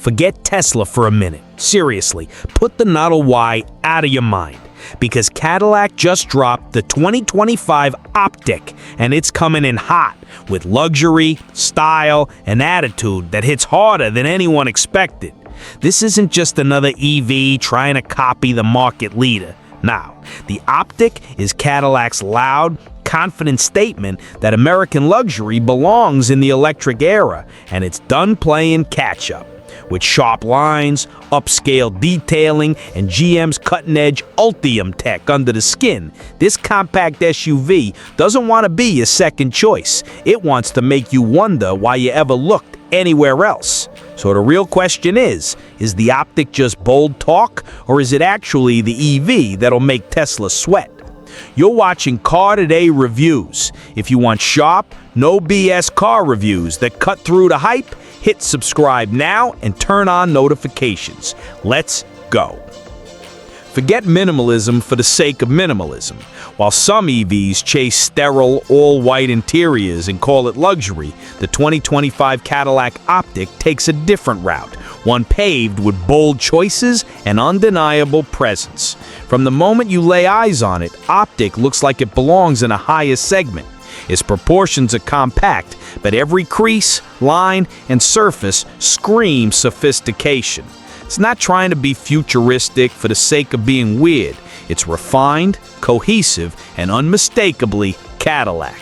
Forget Tesla for a minute. Seriously, put the Model Y out of your mind. Because Cadillac just dropped the 2025 Optiq, and it's coming in hot, with luxury, style, and attitude that hits harder than anyone expected. This isn't just another EV trying to copy the market leader. Now, the Optiq is Cadillac's loud, confident statement that American luxury belongs in the electric era, and it's done playing catch-up. With sharp lines, upscale detailing, and GM's cutting-edge Ultium tech under the skin, this compact SUV doesn't want to be your second choice. It wants to make you wonder why you ever looked anywhere else. So the real question is the Optiq just bold talk, or is it actually the EV that'll make Tesla sweat? You're watching Car Today Reviews. If you want sharp, no BS car reviews that cut through the hype, hit subscribe now and turn on notifications. Let's go. Forget minimalism for the sake of minimalism. While some EVs chase sterile, all-white interiors and call it luxury, the 2025 Cadillac Optiq takes a different route, one paved with bold choices and undeniable presence. From the moment you lay eyes on it, Optiq looks like it belongs in a higher segment. Its proportions are compact, but every crease, line, and surface screams sophistication. It's not trying to be futuristic for the sake of being weird. It's refined, cohesive, and unmistakably Cadillac.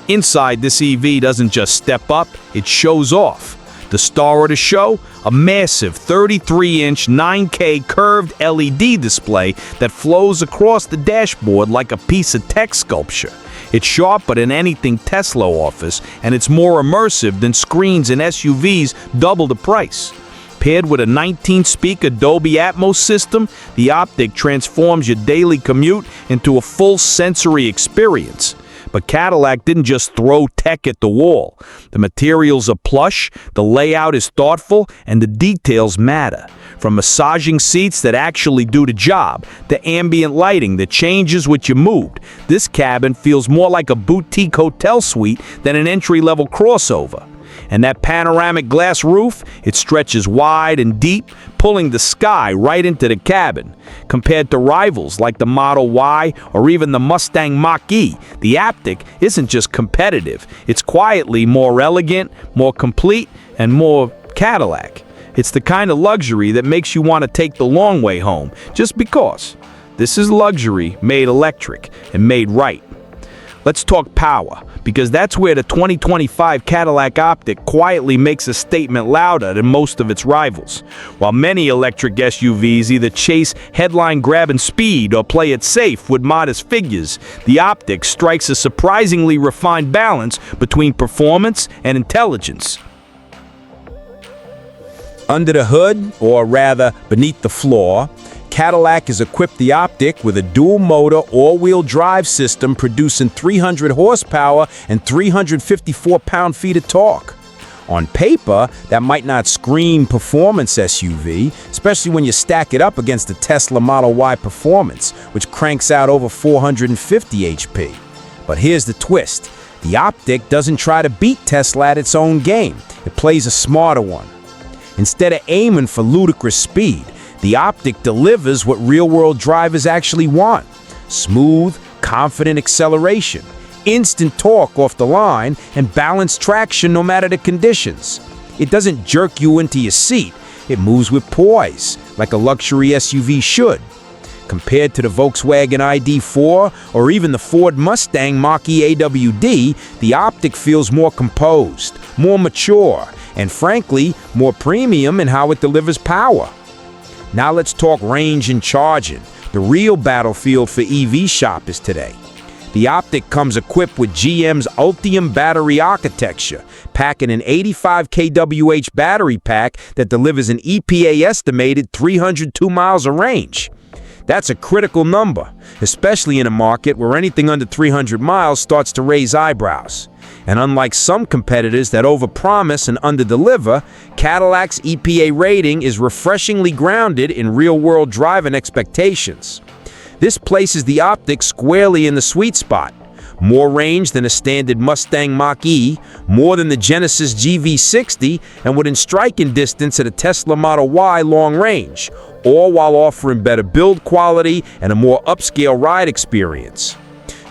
Inside, this EV doesn't just step up, it shows off. The star of the show, a massive 33-inch 9K curved LED display that flows across the dashboard like a piece of tech sculpture. It's sharper than anything Tesla offers, and it's more immersive than screens in SUVs double the price. Paired with a 19-speaker Dolby Atmos system, the Optiq transforms your daily commute into a full sensory experience. But Cadillac didn't just throw tech at the wall. The materials are plush, the layout is thoughtful, and the details matter. From massaging seats that actually do the job, to ambient lighting that changes with your mood, this cabin feels more like a boutique hotel suite than an entry-level crossover. And that panoramic glass roof, it stretches wide and deep, pulling the sky right into the cabin. Compared to rivals like the Model Y or even the Mustang Mach-E, the Optiq isn't just competitive. It's quietly more elegant, more complete, and more Cadillac. It's the kind of luxury that makes you want to take the long way home, just because. This is luxury made electric and made right. Let's talk power, because that's where the 2025 Cadillac Optiq quietly makes a statement louder than most of its rivals. While many electric SUVs either chase headline-grabbing speed or play it safe with modest figures, the Optiq strikes a surprisingly refined balance between performance and intelligence. Under the hood, or rather beneath the floor, Cadillac has equipped the Optiq with a dual-motor all-wheel drive system producing 300 horsepower and 354 pound-feet of torque. On paper, that might not scream performance SUV, especially when you stack it up against the Tesla Model Y Performance, which cranks out over 450 HP. But here's the twist. The Optiq doesn't try to beat Tesla at its own game. It plays a smarter one. Instead of aiming for ludicrous speed, the Optiq delivers what real-world drivers actually want: smooth, confident acceleration, instant torque off the line, and balanced traction no matter the conditions. It doesn't jerk you into your seat. It moves with poise, like a luxury SUV should. Compared to the Volkswagen ID.4 or even the Ford Mustang Mach-E AWD, the Optiq feels more composed, more mature, and frankly, more premium in how it delivers power. Now let's talk range and charging, the real battlefield for EV shoppers today. The Optiq comes equipped with GM's Ultium battery architecture, packing an 85 kWh battery pack that delivers an EPA-estimated 302 miles of range. That's a critical number, especially in a market where anything under 300 miles starts to raise eyebrows. And unlike some competitors that overpromise and underdeliver, Cadillac's EPA rating is refreshingly grounded in real-world driving expectations. This places the Optiq squarely in the sweet spot. more range than a standard Mustang Mach-E, more than the Genesis GV60, and within striking distance at a Tesla Model Y long range, all while offering better build quality and a more upscale ride experience.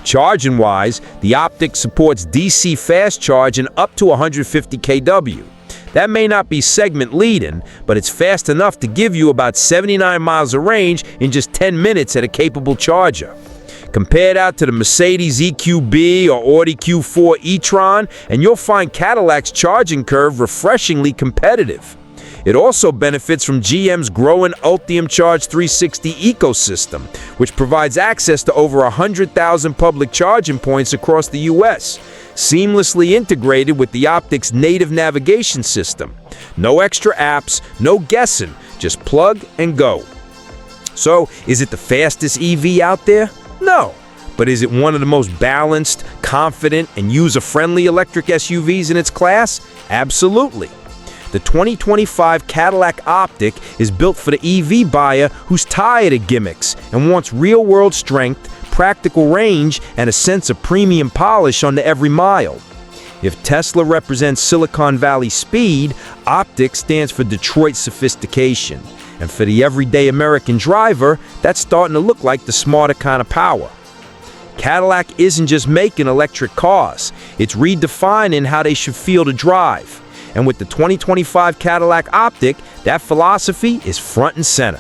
Charging-wise, the Optiq supports DC fast charging up to 150 kW. That may not be segment-leading, but it's fast enough to give you about 79 miles of range in just 10 minutes at a capable charger. Compare that to the Mercedes EQB or Audi Q4 e-tron, and you'll find Cadillac's charging curve refreshingly competitive. It also benefits from GM's growing Ultium Charge 360 ecosystem, which provides access to over 100,000 public charging points across the U.S., seamlessly integrated with the Optiq's native navigation system. No extra apps, no guessing, just plug and go. So, is it the fastest EV out there? No. But is it one of the most balanced, confident, and user-friendly electric SUVs in its class? Absolutely. The 2025 Cadillac Optiq is built for the EV buyer who's tired of gimmicks and wants real-world strength, practical range, and a sense of premium polish on the every mile. If Tesla represents Silicon Valley speed, Optiq stands for Detroit sophistication. And for the everyday American driver, that's starting to look like the smarter kind of power. Cadillac isn't just making electric cars, it's redefining how they should feel to drive. And with the 2025 Cadillac Optiq, that philosophy is front and center.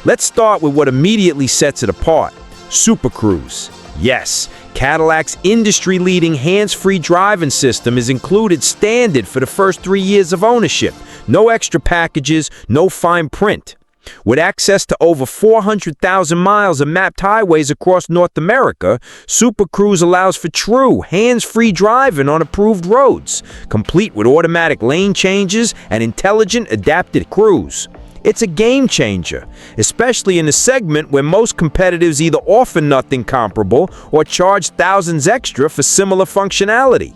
Let's start with what immediately sets it apart: Super Cruise. Yes, Cadillac's industry-leading hands-free driving system is included standard for the first 3 years of ownership. No extra packages, no fine print. With access to over 400,000 miles of mapped highways across North America, Super Cruise allows for true, hands-free driving on approved roads, complete with automatic lane changes and intelligent adaptive cruise. It's a game changer, especially in a segment where most competitors either offer nothing comparable or charge thousands extra for similar functionality.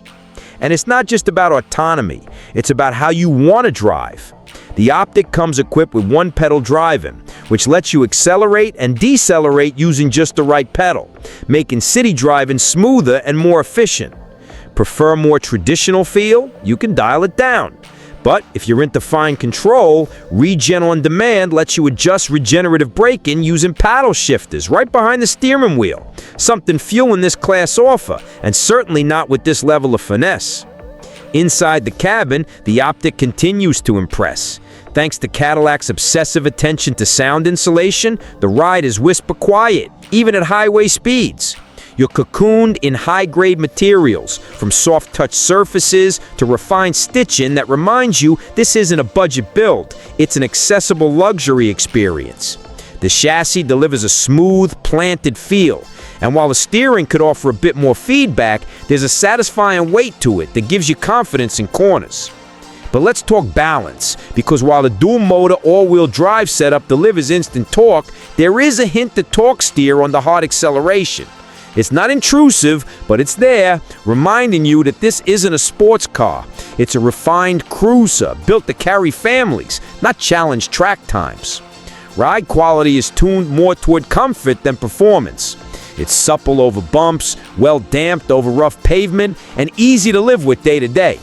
And it's not just about autonomy, it's about how you want to drive. The Optiq comes equipped with one-pedal driving, which lets you accelerate and decelerate using just the right pedal, making city driving smoother and more efficient. Prefer a more traditional feel? You can dial it down. But if you're into fine control, Regen on Demand lets you adjust regenerative braking using paddle shifters right behind the steering wheel, something few in this class offer, and certainly not with this level of finesse. Inside the cabin, the Optiq continues to impress. Thanks to Cadillac's obsessive attention to sound insulation, the ride is whisper quiet, even at highway speeds. You're cocooned in high-grade materials, from soft-touch surfaces to refined stitching that reminds you this isn't a budget build, it's an accessible luxury experience. The chassis delivers a smooth, planted feel, and while the steering could offer a bit more feedback, there's a satisfying weight to it that gives you confidence in corners. But let's talk balance, because while the dual-motor all-wheel drive setup delivers instant torque, there is a hint of torque steer on the hard acceleration. It's not intrusive, but it's there, reminding you that this isn't a sports car. It's a refined cruiser built to carry families, not challenge track times. Ride quality is tuned more toward comfort than performance. It's supple over bumps, well-damped over rough pavement, and easy to live with day to day.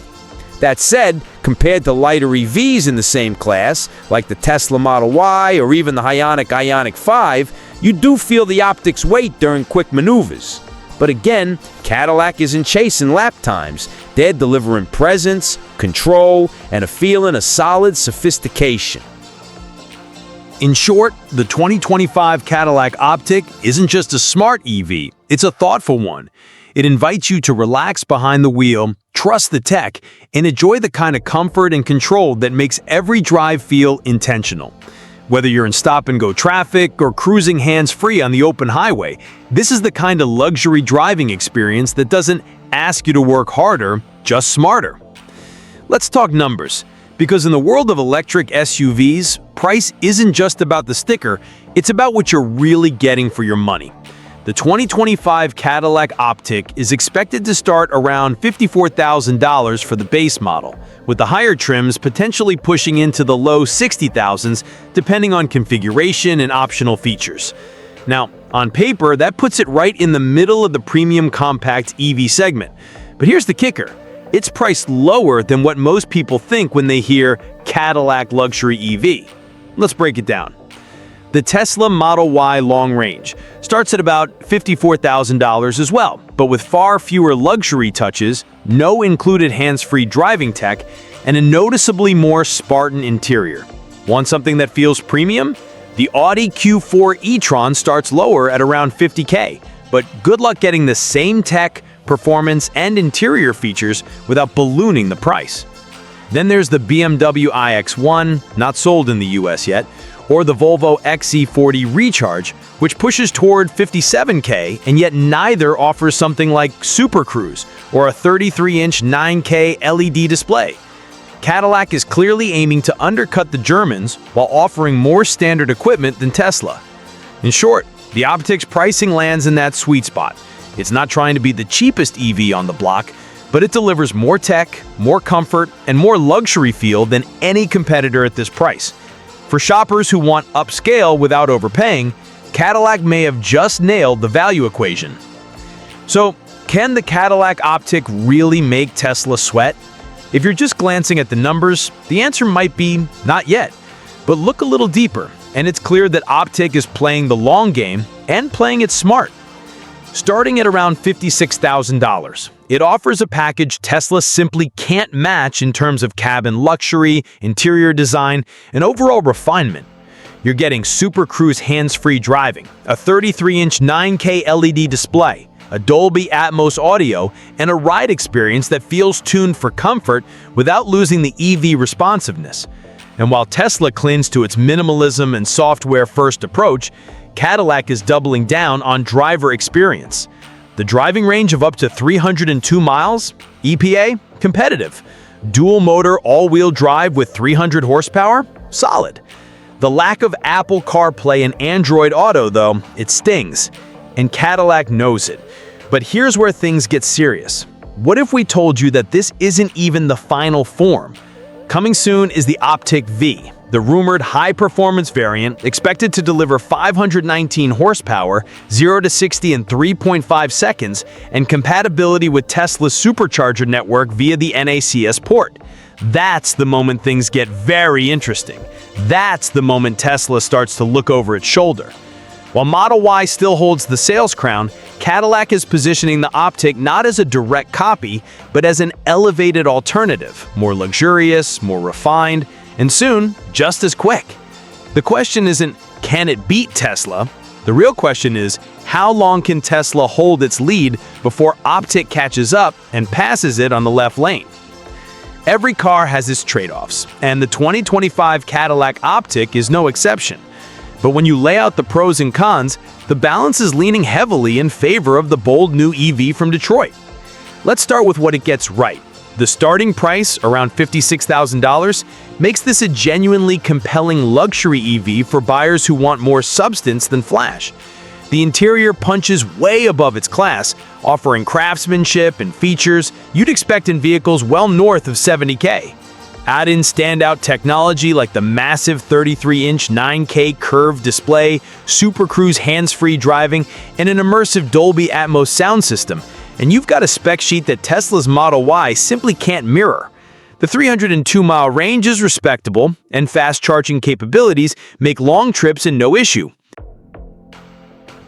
That said, compared to lighter EVs in the same class, like the Tesla Model Y or even the Ioniq 5, you do feel the Optiq's weight during quick maneuvers. But again, Cadillac isn't chasing lap times. They're delivering presence, control, and a feeling of solid sophistication. In short, the 2025 Cadillac Optiq isn't just a smart EV, it's a thoughtful one. It invites you to relax behind the wheel, trust the tech, and enjoy the kind of comfort and control that makes every drive feel intentional. Whether you're in stop-and-go traffic or cruising hands-free on the open highway, this is the kind of luxury driving experience that doesn't ask you to work harder, just smarter. Let's talk numbers, because in the world of electric SUVs, price isn't just about the sticker, it's about what you're really getting for your money. The 2025 Cadillac Optiq is expected to start around $54,000 for the base model, with the higher trims potentially pushing into the low $60,000s depending on configuration and optional features. Now, On paper, that puts it right in the middle of the premium compact EV segment. But here's the kicker. It's priced lower than what most people think when they hear Cadillac luxury EV. Let's break it down. The Tesla Model Y long range starts at about $54,000 as well, but with far fewer luxury touches, no included hands-free driving tech, and a noticeably more Spartan interior. Want something that feels premium? The Audi Q4 e-tron starts lower at around $50K, but good luck getting the same tech, performance, and interior features without ballooning the price. Then there's the BMW iX1, not sold in the US yet, or the Volvo XC40 Recharge, which pushes toward $57K, and yet neither offers something like Super Cruise or a 33-inch 9K LED display. Cadillac is clearly aiming to undercut the Germans while offering more standard equipment than Tesla. In short, the Optiq's pricing lands in that sweet spot. It's not trying to be the cheapest EV on the block, but it delivers more tech, more comfort, and more luxury feel than any competitor at this price. For shoppers who want upscale without overpaying, Cadillac may have just nailed the value equation. So, can the Cadillac Optiq really make Tesla sweat? If you're just glancing at the numbers, the answer might be not yet. But look a little deeper, and it's clear that Optiq is playing the long game and playing it smart. Starting at around $56,000, it offers a package Tesla simply can't match in terms of cabin luxury, interior design, and overall refinement. You're getting Super Cruise hands-free driving, a 33-inch 9K LED display, a Dolby Atmos audio, and a ride experience that feels tuned for comfort without losing the EV responsiveness. And while Tesla clings to its minimalism and software-first approach, Cadillac is doubling down on driver experience. The driving range of up to 302 miles, EPA, competitive. Dual motor all-wheel drive with 300 horsepower, solid. The lack of Apple CarPlay and Android Auto, though, it stings. And Cadillac knows it. But here's where things get serious. What if we told you that this isn't even the final form? Coming soon is the Optiq V, the rumored high-performance variant expected to deliver 519 horsepower, 0 to 60 in 3.5 seconds, and compatibility with Tesla's supercharger network via the NACS port. That's the moment things get very interesting. That's the moment Tesla starts to look over its shoulder. While Model Y still holds the sales crown, Cadillac is positioning the Optiq not as a direct copy, but as an elevated alternative, more luxurious, more refined, and soon, just as quick. The question isn't, can it beat Tesla? The real question is, how long can Tesla hold its lead before Optiq catches up and passes it on the left lane? Every car has its trade-offs, and the 2025 Cadillac Optiq is no exception. But when you lay out the pros and cons, the balance is leaning heavily in favor of the bold new EV from Detroit. Let's start with what it gets right. The starting price, around $56,000, makes this a genuinely compelling luxury EV for buyers who want more substance than flash. The interior punches way above its class, offering craftsmanship and features you'd expect in vehicles well north of $70K. Add in standout technology like the massive 33-inch 9K curved display, Super Cruise hands-free driving, and an immersive Dolby Atmos sound system, and you've got a spec sheet that Tesla's Model Y simply can't mirror. The 302-mile range is respectable, and fast charging capabilities make long trips a no issue.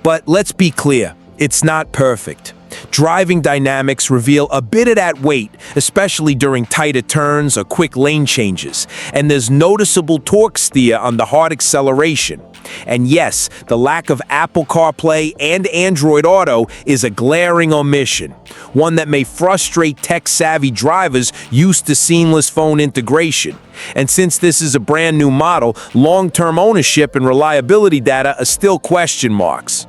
But let's be clear, it's not perfect. Driving dynamics reveal a bit of that weight, especially during tighter turns or quick lane changes, and there's noticeable torque steer on the hard acceleration. And yes, the lack of Apple CarPlay and Android Auto is a glaring omission, one that may frustrate tech-savvy drivers used to seamless phone integration. And since this is a brand new model, long-term ownership and reliability data are still question marks.